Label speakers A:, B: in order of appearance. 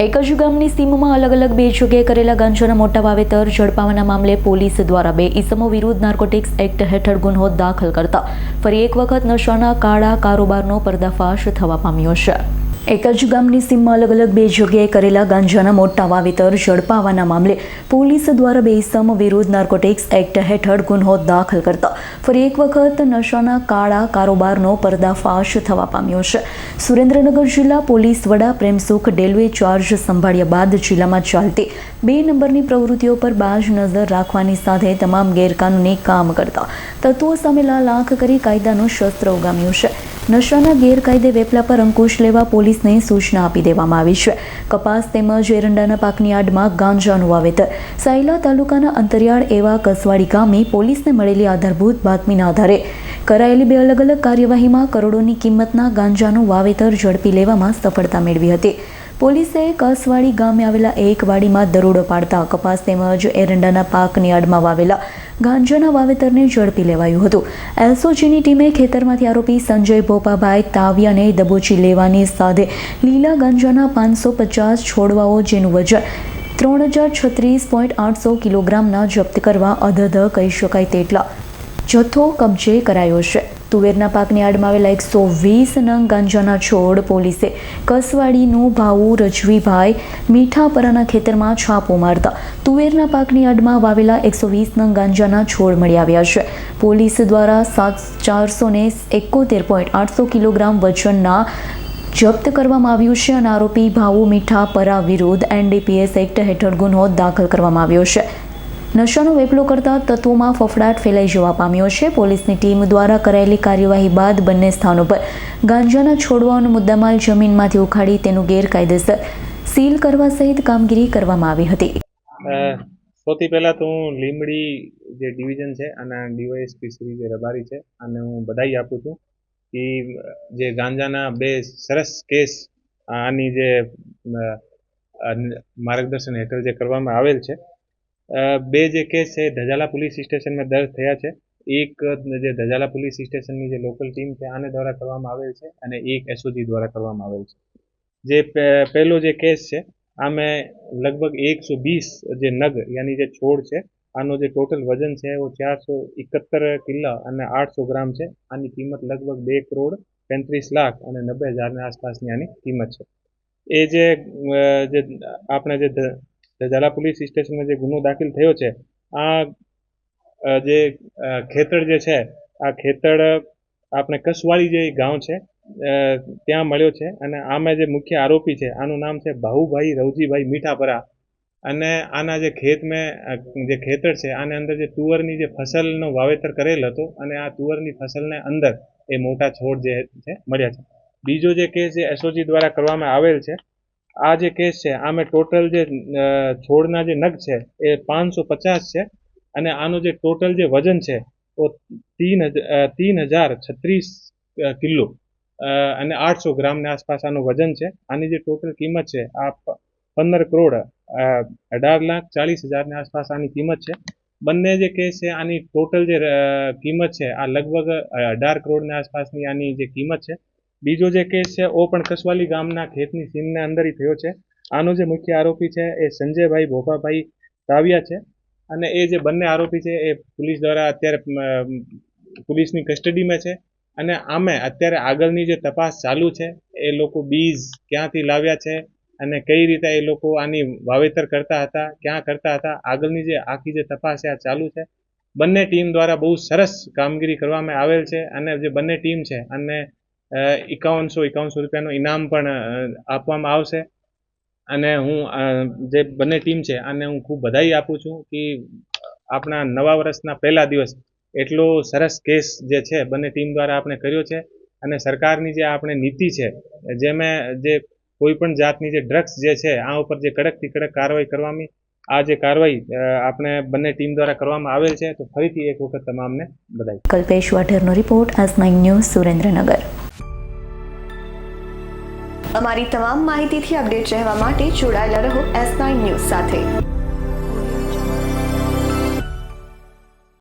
A: એક જ ગામની સીમમાં અલગ અલગ બે જગ્યાએ કરેલા ગાંજાના મોટા વાવેતર ઝડપાવાના મામલે પોલીસ દ્વારા બે ઇસમો વિરુદ્ધ નાર્કોટિક્સ એક્ટ હેઠળ ગુનો દાખલ કરતા ફરી એક વખત નશાના કાળા કારોબારનો પર્દાફાશ થવા પામ્યો છે। એક જ ગામની સીમમાં અલગ અલગ બે જગ્યાએ કરેલા ગાંજાના મોટા વાવેતર ઝડપાવાના મામલે પોલીસ દ્વારા બે ઇસમ વિરુદ્ધ નાર્કોટિક્સ એક્ટ હેઠળ ગુનો દાખલ કરતા ફરી એક વખત નશાના કાળા કારોબારનો પર્દાફાશ થવા પામ્યો છે। સુરેન્દ્રનગર જિલ્લા પોલીસ વડા પ્રેમસુખ ડેલવે ચાર્જ સંભાળ્યા બાદ જિલ્લામાં ચાલતી 2 નંબરની પ્રવૃત્તિઓ પર બાજ નજર રાખવાની સાથે તમામ ગેરકાનૂની કામ કરતા તત્વો સામે લાલ આંખ કરી કાયદાનું શસ્ત્ર ઉગામ્યું છે। નશાના ગેરકાયદે વેપલા પર અંકુશ લેવા પોલીસને સૂચના આપી દેવામાં આવી છે। કપાસ તેમજ એરંડાના પાકની આડમાં ગાંજાનું વાવેતર સાયલા તાલુકાના અંતરિયાળ એવા કસવાડી ગામે પોલીસને મળેલી આધારભૂત બાતમીના આધારે કરાયેલી 2 અલગ અલગ કાર્યવાહીમાં કરોડોની કિંમતના ગાંજાનું વાવેતર ઝડપી લેવામાં સફળતા મેળવી હતી। પોલીસે કસવાડી ગામે આવેલા એક વાડીમાં દરોડો પાડતા કપાસ તેમજ એરંડાના પાકની આડમાં વાવેલા ગાંજાના વાવેતરને ઝડપી લેવાયું હતું। એસઓજીની ટીમે ખેતરમાંથી આરોપી સંજય ભોપાભાઈ તાવિયાને દબોચી લેવાની સાથે લીલા ગાંજાના 550 છોડવાઓ જેનું વજન 3036.800 કિલોગ્રામના જપ્ત કરવા અધધ કહી શકાય તેટલા જથ્થો કબજે કરાયો છે। તુવેરના પાકની આડમાં આવેલા 120 નંગ ગાંજાના છોડ પોલીસે કસવાડીનું ભાવુ રજવીભાઈ મીઠાપરાના ખેતરમાં છાપો મારતા તુવેરના પાકની આડમાં વાવેલા 120 નંગ ગાંજાના છોડ મળી આવ્યા છે। પોલીસ દ્વારા 471.800 કિલોગ્રામ વજનના જપ્ત કરવામાં આવ્યું છે અને આરોપી ભાવુ મીઠાપરા વિરુદ્ધ NDPS એક્ટ હેઠળ ગુનો દાખલ કરવામાં આવ્યો છે। નશાનો વેપલો કરતા તત્વોમાં ફફડાટ ફેલાઈ જવા પામ્યો છે। પોલીસની ટીમ દ્વારા કરાયેલી કાર્યવાહી બાદ બંને સ્થાનો પર ગાંજાના છોડવાઓનો મુદ્દામાલ જમીનમાંથી ઉખાડી તેનું ગેરકાયદેસર સીલ કરવા સહિત કામગીરી કરવામાં આવી હતી।
B: સૌથી પહેલાં તો હું લીંબડી જે ડિવિઝન છે અને ડીવાયએસપી શ્રી જે રબારી છે અને હું બધાઈ આપું છું કે જે ગાંજાના 2 સરસ કેસ આની જે માર્ગદર્શન હેઠળ જે કરવામાં આવેલ છે। 2 જે કેસ છે ધજાલા પોલીસ સ્ટેશનમાં દર્જ થયા છે। એક જે ધજાલા પોલીસ સ્ટેશનની જે લોકલ ટીમ છે આને દ્વારા કરવામાં આવેલ છે અને એક એસઓજી દ્વારા કરવામાં આવેલ છે। જે પહેલો જે કેસ છે આમાં લગભગ 120 જે નગ યાની જે છોડ છે આનો જે ટોટલ વજન છે वो 471 કિલો અને 800 ગ્રામ છે। આની કિંમત લગભગ 2,35,90,000 આસપાસની આની કિંમત છે। એ જે આપણે જે ધજાલા પોલીસ સ્ટેશનમાં જે ગુનો દાખલ થયો છે આ જે ખેતર જે છે આ ખેતર આપણે કસવાડી જે ગામ છે ત્યાં મળ્યો છે અને આમાં જે મુખ્ય આરોપી છે આનું નામ છે ભાવુભાઈ રવજીભાઈ મીઠાપરા અને આના જે જે ખેતર છે આને અંદર જે તુવરની જે ફસલનો વાવેતર કરેલ હતો અને આ તુવરની ફસલને અંદર એ મોટા છોડ જે છે મળ્યા છે। બીજો જે કેસ જે એસઓજી દ્વારા કરવામાં આવેલ છે આ જે કેસ છે આમાં ટોટલ જે છોડના જે નગ છે એ 550 છે અને આનું જે ટોટલ જે વજન છે वो 3036 કિલો અને 800 ગ્રામની આસપાસ આનું વજન છે। આની જે ટોટલ કિંમત છે આ 15,18,40,000 આસપાસ આની કિંમત છે। બંને જે કેસ છે આની ટોટલ જે કિંમત છે આ લગભગ 18 કરોડની આસપાસની આની જે કિંમત છે। બીજો જે કેસ છે ઓ પણ કસવાલી ગામના ખેતની સીમના અંદર થયો છે। આનો જે મુખ્ય આરોપી છે એ સંજયભાઈ ભોપાભાઈ તાવિયા છે અને એ જે બંને આરોપી છે એ પોલીસ દ્વારા અત્યારે પોલીસની કસ્ટડીમાં છે અને આમે અત્યારે આગળની જે તપાસ ચાલુ છે એ લોકો બીજ ક્યાંથી લાવ્યા છે અને કઈ રીતે એ લોકો આની વાવેતર કરતા હતા ક્યાં કરતા હતા આગળની જે આખી જે તપાસ છે આ ચાલુ છે। બંને ટીમ દ્વારા બહુ સરસ કામગીરી કરવામાં આવેલ છે અને જે બંને ટીમ છે અને 5151 રૂપિયાનું ઇનામ પણ આપવામાં આવશે અને હું જે બંને ટીમ છે આને હું ખૂબ બધાઈ આપું છું કે આપણા નવા વર્ષના પહેલા દિવસ એટલો સરસ કેસ જે છે બંને ટીમ દ્વારા આપણે કર્યો છે અને સરકારની જે આપણે નીતિ છે જેમાં જે કોઈ પણ જાતની જે ડ્રગ્સ જે છે આ ઉપર જે કડકથી કડક કાર્યવાહી કરવાની આ જે કાર્યવાહી આપણે બંને ટીમ દ્વારા કરવામાં આવેલ છે। તો ફરીથી એક વખત તમામને બધાઈ।
A: કલ્પેશ વાઢેરનો રિપોર્ટ S9 ન્યૂઝ સુરેન્દ્રનગર।
C: અમારી તમામ માહિતીથી અપડેટ રહેવા માટે જોડાયેલા રહો S9 ન્યૂઝ સાથે।